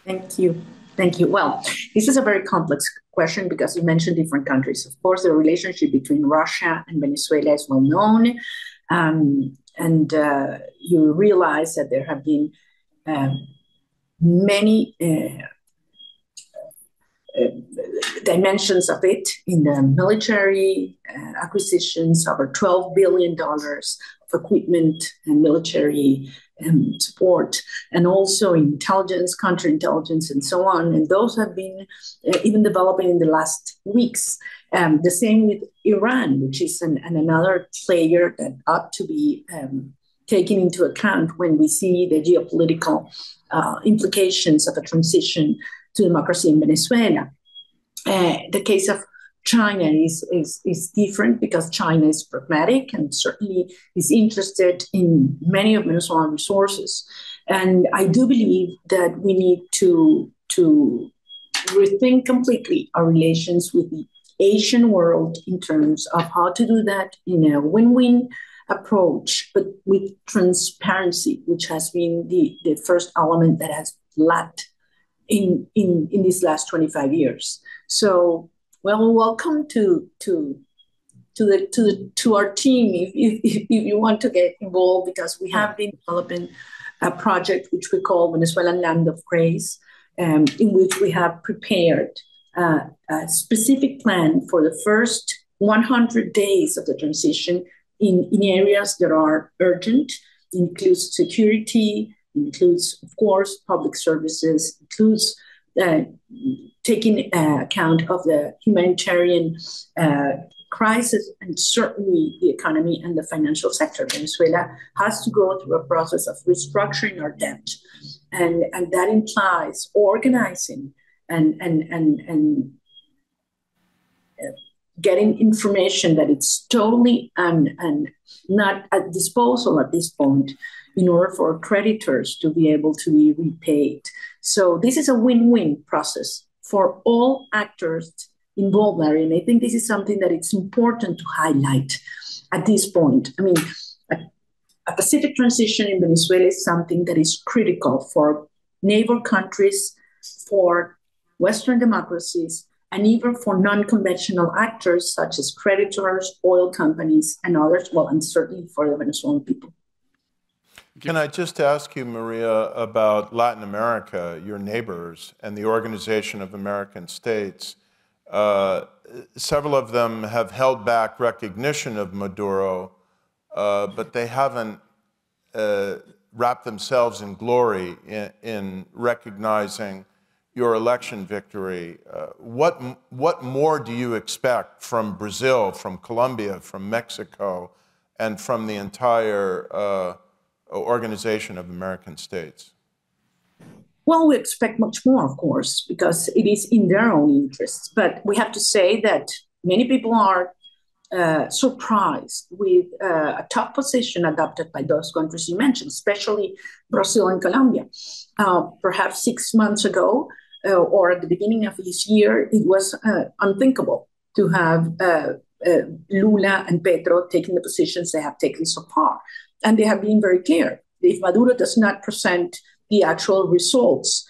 Thank you. Thank you. Well, this is a very complex question because you mentioned different countries. Of course, the relationship between Russia and Venezuela is well known. And you realize that there have been many dimensions of it in the military acquisitions, over $12 billion of equipment and military support, and also intelligence, counterintelligence, and so on. And those have been even developing in the last weeks. The same with Iran, which is another player that ought to be taken into account when we see the geopolitical implications of a transition to democracy in Venezuela. The case of China is different because China is pragmatic and certainly is interested in many of Venezuelan resources. And I do believe that we need to rethink completely our relations with the Asian world in terms of how to do that in a win-win approach, but with transparency, which has been the first element that has lacked in these last 25 years. So, well, welcome to our team if you want to get involved, because we have been developing a project which we call Venezuelan Land of Grace, in which we have prepared a specific plan for the first 100 days of the transition in areas that are urgent. Includes security, includes, of course, public services, includes taking account of the humanitarian crisis, and certainly the economy and the financial sector. Venezuela has to go through a process of restructuring our debt, and that implies organizing and getting information that it's totally and not at disposal at this point, in order for creditors to be able to be repaid. So this is a win-win process for all actors involved, Larry. And I think this is something that it's important to highlight at this point. I mean, a pacific transition in Venezuela is something that is critical for neighbor countries, for Western democracies, and even for non-conventional actors such as creditors, oil companies, and others, well, and certainly for the Venezuelan people. Can I just ask you, Maria, about Latin America, your neighbors, and the Organization of American States? Several of them have held back recognition of Maduro, but they haven't wrapped themselves in glory in recognizing your election victory. What more do you expect from Brazil, from Colombia, from Mexico, and from the entire Organization of American States? Well, we expect much more, of course, because it is in their own interests. But we have to say that many people are surprised with a tough position adopted by those countries you mentioned, especially Brazil and Colombia. Perhaps 6 months ago, or at the beginning of this year, it was unthinkable to have Lula and Petro taking the positions they have taken so far. And they have been very clear. If Maduro does not present the actual results,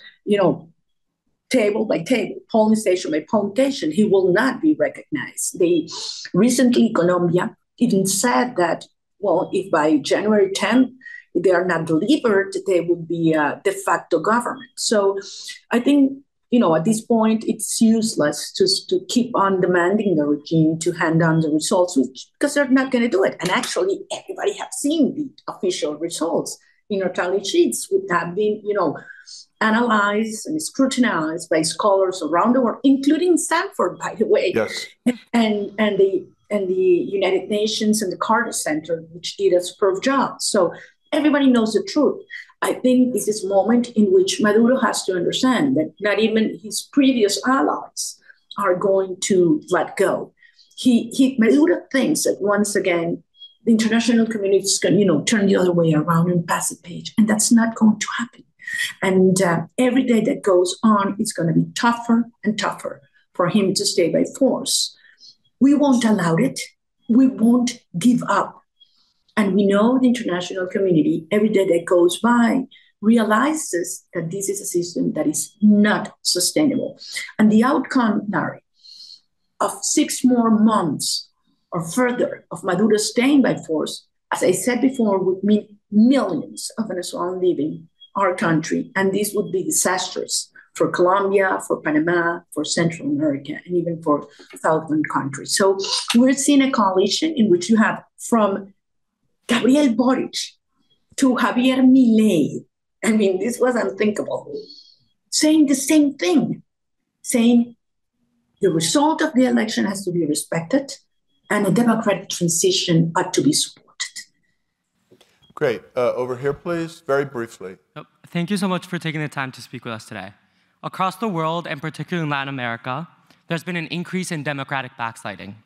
table by table, polling station by polling station, he will not be recognized. They recently, Colombia even said that, well, if by January 10th they are not delivered, they would be a de facto government. So I think, at this point, it's useless to keep on demanding the regime to hand down the results, because they're not going to do it. And actually, everybody has seen the official results in our tally sheets, which have been, analyzed and scrutinized by scholars around the world, including Stanford, by the way, yes, and the United Nations and the Carter Center, which did a superb job. So everybody knows the truth. I think this is a moment in which Maduro has to understand that not even his previous allies are going to let go. Maduro thinks that once again, the international community is going to, turn the other way around and pass the page, and that's not going to happen. And every day that goes on, it's going to be tougher and tougher for him to stay by force. We won't allow it. We won't give up. And we know the international community, every day that goes by, realizes that this is a system that is not sustainable. And the outcome, Nari, of 6 more months or further of Maduro staying by force, as I said before, would mean millions of Venezuelans leaving our country. And this would be disastrous for Colombia, for Panama, for Central America, and even for southern countries. So we're seeing a coalition in which you have from Gabriel Boric to Javier Milei. I mean, this was unthinkable. Saying the same thing, saying the result of the election has to be respected and a democratic transition ought to be supported. Great. Over here, please, very briefly. Thank you so much for taking the time to speak with us today. Across the world, and particularly in Latin America, there's been an increase in democratic backsliding.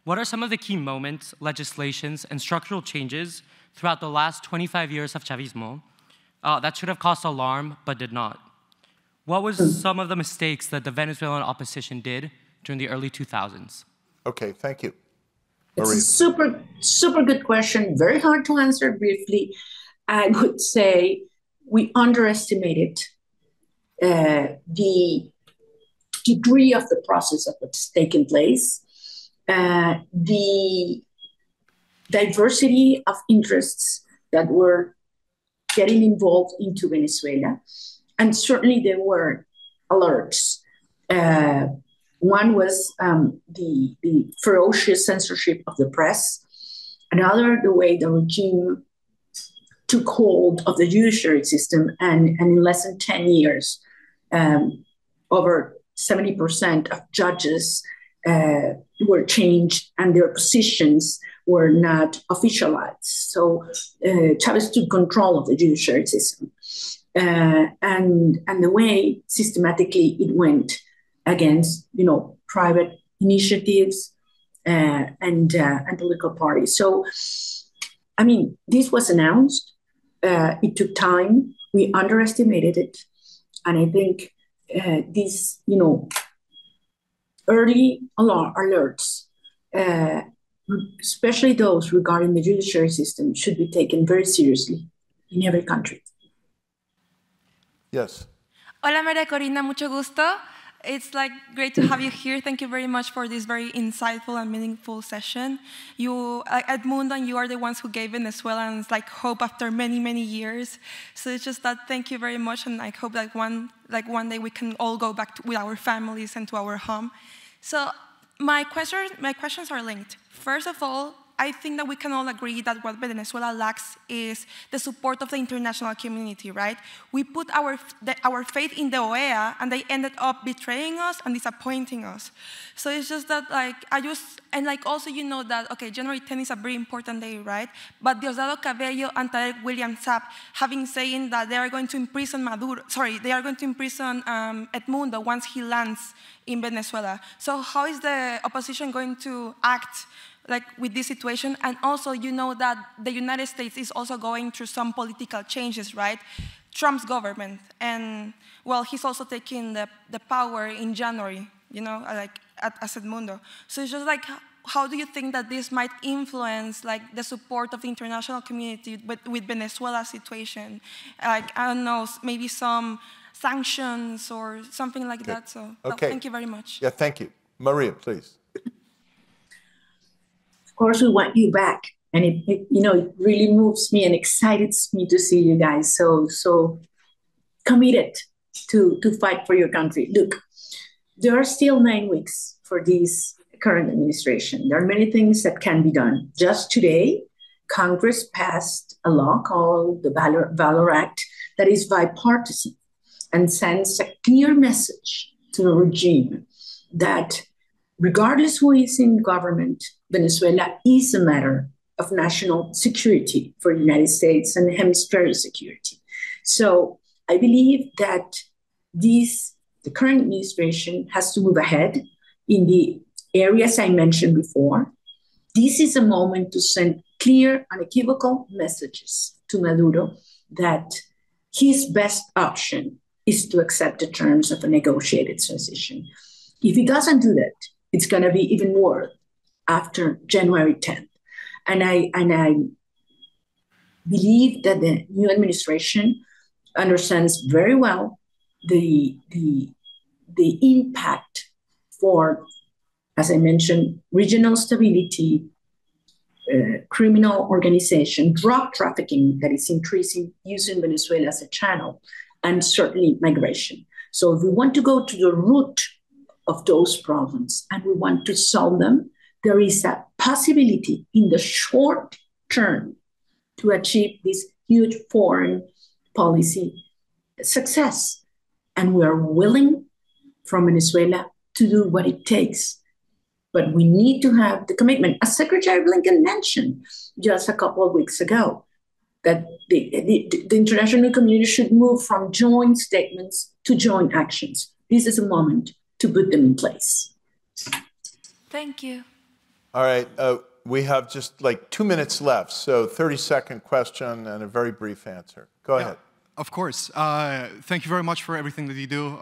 What are some of the key moments, legislations, and structural changes throughout the last 25 years of Chavismo that should have caused alarm but did not? What was some of the mistakes that the Venezuelan opposition did during the early 2000s? Okay, thank you. It's a super, super good question. Very hard to answer briefly. I would say we underestimated the degree of the process of what's taken place. The diversity of interests that were getting involved into Venezuela. And certainly there were alerts. One was the ferocious censorship of the press. Another, the way the regime took hold of the judiciary system. And in less than 10 years, over 70% of judges were changed and their positions were not officialized. So Chavez took control of the judiciary system. And the way systematically it went against, private initiatives and political parties. So, I mean, this was announced. It took time. We underestimated it. And I think these, early alerts, especially those regarding the judiciary system, should be taken very seriously in every country. Yes. Hola, María Corina, mucho gusto. It's great to have you here. Thank you very much for this very insightful and meaningful session. You, Edmundo, and you are the ones who gave Venezuelans hope after many, many years. So it's just that thank you very much, and I hope that one day we can all go back with our families and to our home. So my questions are linked. First of all, I think that we can all agree that what Venezuela lacks is the support of the international community, right? We put our faith in the OEA, and they ended up betraying us and disappointing us. So it's just that, like, also, you know that, okay, January 10th is a very important day, right? But Diosdado Cabello and Tarek William Saab having saying that they are going to imprison Edmundo once he lands in Venezuela. So how is the opposition going to act like with this situation? And also, you know that the United States is also going through some political changes, right? Trump's government, and well, he's also taking the power in January, you know, like as Edmundo. So it's just like, how do you think that this might influence like the support of the international community with Venezuela's situation? Like, I don't know, maybe some sanctions or something like that. So thank you very much. Yeah, thank you. Maria, please. Of course, we want you back. And it really moves me and excites me to see you guys so committed to fight for your country. Look, there are still 9 weeks for this current administration. There are many things that can be done. Just today, Congress passed a law called the Valor Act that is bipartisan and sends a clear message to the regime that regardless who is in government, Venezuela is a matter of national security for the United States and hemispheric security. So I believe that the current administration has to move ahead in the areas I mentioned before. This is a moment to send clear, unequivocal messages to Maduro that his best option is to accept the terms of a negotiated transition. If he doesn't do that, it's going to be even worse after January 10th. And I believe that the new administration understands very well the impact for, as I mentioned, regional stability, criminal organization, drug trafficking that is increasing using Venezuela as a channel, and certainly migration. So if we want to go to the root of those problems and we want to solve them, there is a possibility in the short term to achieve this huge foreign policy success. And we are willing from Venezuela to do what it takes. But we need to have the commitment, as Secretary Blinken mentioned just a couple of weeks ago, that the international community should move from joint statements to joint actions. This is a moment to put them in place. Thank you. All right, we have just like 2 minutes left, so 30-second question and a very brief answer. Go ahead. Of course. Thank you very much for everything that you do.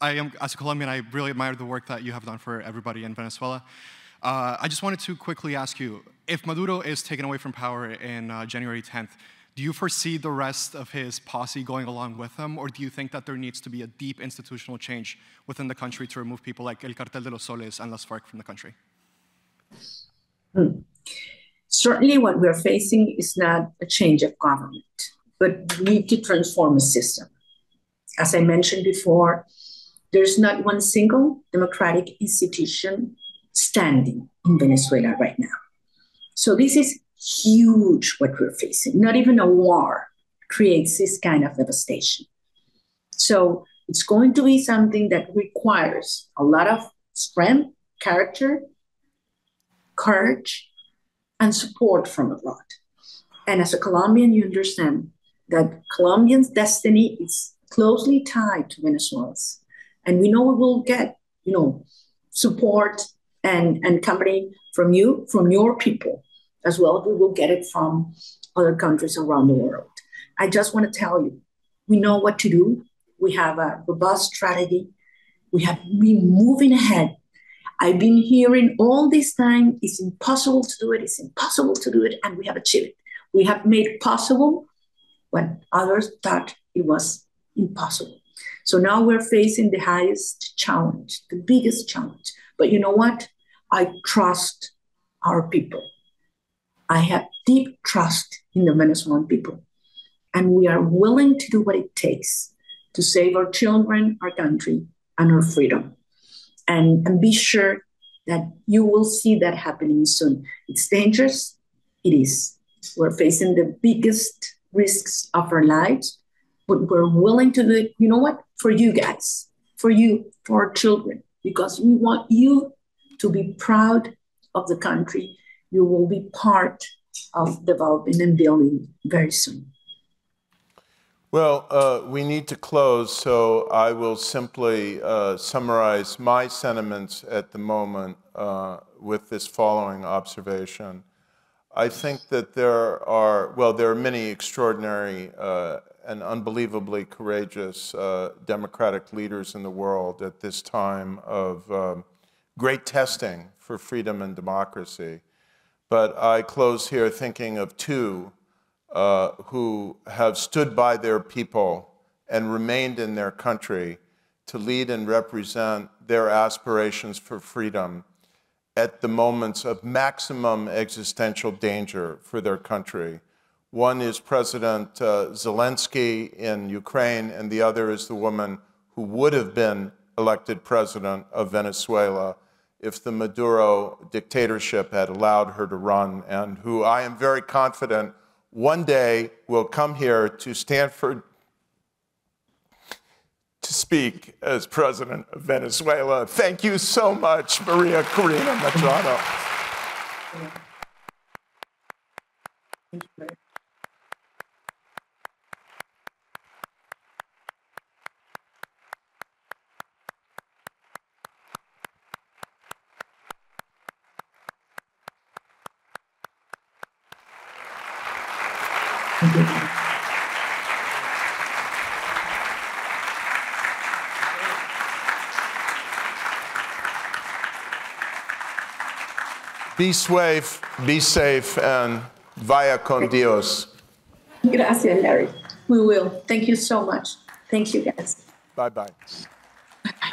As a Colombian, I really admire the work that you have done for everybody in Venezuela. I just wanted to quickly ask you, if Maduro is taken away from power in January 10th, do you foresee the rest of his posse going along with him, or do you think that there needs to be a deep institutional change within the country to remove people like El Cartel de los Soles and Las FARC from the country? Certainly what we're facing is not a change of government, but we need to transform a system. As I mentioned before, there's not one single democratic institution standing in Venezuela right now. So this is huge what we're facing. Not even a war creates this kind of devastation. So it's going to be something that requires a lot of strength, character, courage, and support from abroad. And as a Colombian, you understand that Colombia's destiny is closely tied to Venezuela's. And we know we will get, support and company from you, from your people, as well as we will get it from other countries around the world. I just want to tell you, we know what to do. We have a robust strategy. We have been moving ahead. I've been hearing all this time, it's impossible to do it, it's impossible to do it, and we have achieved it. We have made possible what others thought it was impossible. So now we're facing the highest challenge, the biggest challenge. But you know what? I trust our people. I have deep trust in the Venezuelan people. And we are willing to do what it takes to save our children, our country, and our freedom. And be sure that you will see that happening soon. It's dangerous. It is. We're facing the biggest risks of our lives, but we're willing to do it, you know what? For you guys, for you, for our children, because we want you to be proud of the country. You will be part of developing and building very soon. Well, we need to close, so I will simply summarize my sentiments at the moment with this following observation. I think that there are many extraordinary and unbelievably courageous democratic leaders in the world at this time of great testing for freedom and democracy. But I close here thinking of two who have stood by their people and remained in their country to lead and represent their aspirations for freedom at the moments of maximum existential danger for their country. One is President Zelensky in Ukraine, and the other is the woman who would have been elected president of Venezuela if the Maduro dictatorship had allowed her to run, and who I am very confident one day will come here to Stanford to speak as president of Venezuela. Thank you so much, María Corina Machado. Thank you. Be safe, and vaya con Dios. Gracias, Larry. We will. Thank you so much. Thank you, guys. Bye-bye. Bye-bye.